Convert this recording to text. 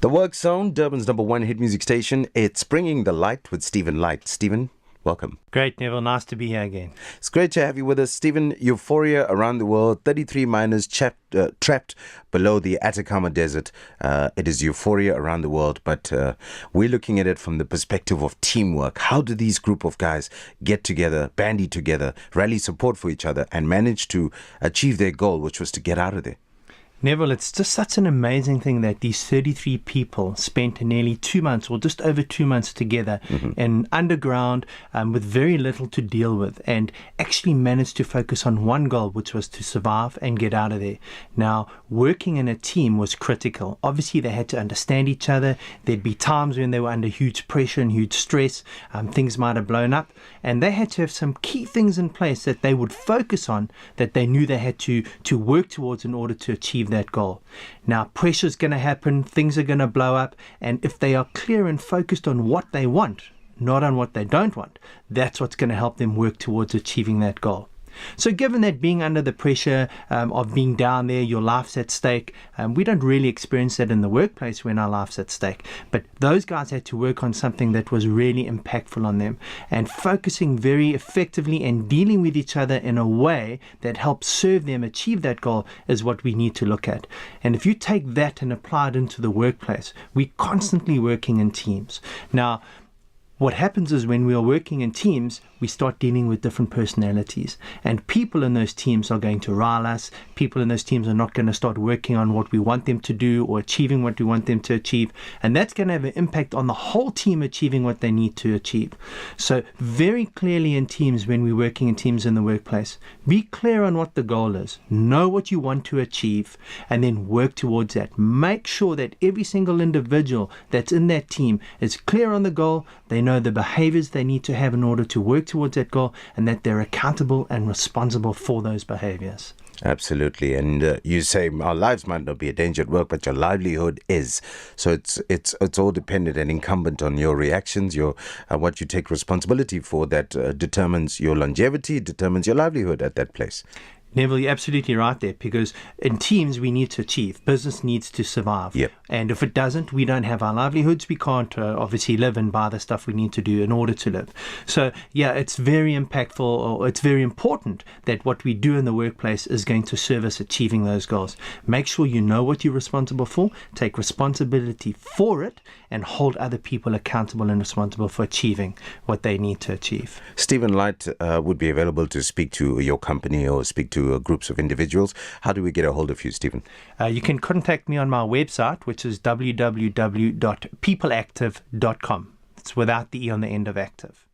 The Work Zone, Durban's #1 hit music station. It's Bringing the Light with Stephen Light. Stephen, welcome. Great, Neville. Nice to be here again. It's great to have you with us. Stephen, euphoria around the world. 33 miners trapped below the Atacama Desert. It is euphoria around the world, but we're looking at it from the perspective of teamwork. How do these group of guys get together, bandy together, rally support for each other, and manage to achieve their goal, which was to get out of there? Neville, it's just such an amazing thing that these 33 people spent nearly 2 months or just over 2 months together in underground with very little to deal with, and actually managed to focus on one goal, which was to survive and get out of there. Now, working in a team was critical. Obviously, they had to understand each other. There'd be times when they were under huge pressure and huge stress. Things might have blown up, and they had to have some key things in place that they would focus on, that they knew they had to work towards in order to achieve that goal. Now, pressure's going to happen, things are going to blow up, and if they are clear and focused on what they want, not on what they don't want, that's what's going to help them work towards achieving that goal. So given that being under the pressure of being down there, your life's at stake, we don't really experience that in the workplace when our life's at stake. But those guys had to work on something that was really impactful on them, and focusing very effectively and dealing with each other in a way that helps serve them achieve that goal is what we need to look at. And if you take that and apply it into the workplace, we're constantly working in teams. Now, what happens is when we are working in teams, we start dealing with different personalities, and people in those teams are going to rile us. People in those teams are not going to start working on what we want them to do or achieving what we want them to achieve, and that's going to have an impact on the whole team achieving what they need to achieve. So very clearly in teams, when we're working in teams in the workplace, be clear on what the goal is, know what you want to achieve, and then work towards that. Make sure that every single individual that's in that team is clear on the goal. They know the behaviors they need to have in order to work towards that goal, and that they're accountable and responsible for those behaviors. Absolutely. And you say our lives might not be a danger at work, but your livelihood is. So it's all dependent and incumbent on your reactions, your what you take responsibility for, that determines your longevity, determines your livelihood at that place. Neville, you're absolutely right there, because in teams we need to achieve. Business needs to survive. Yep. And if it doesn't, we don't have our livelihoods. We can't obviously live and buy the stuff we need to do in order to live. So, yeah, it's very impactful, or it's very important that what we do in the workplace is going to serve us achieving those goals. Make sure you know what you're responsible for, take responsibility for it, and hold other people accountable and responsible for achieving what they need to achieve. Stephen Light would be available to speak to your company or speak to groups of individuals. How do we get a hold of you, Stephen? You can contact me on my website, which is www.peopleactive.com. It's without the E on the end of active.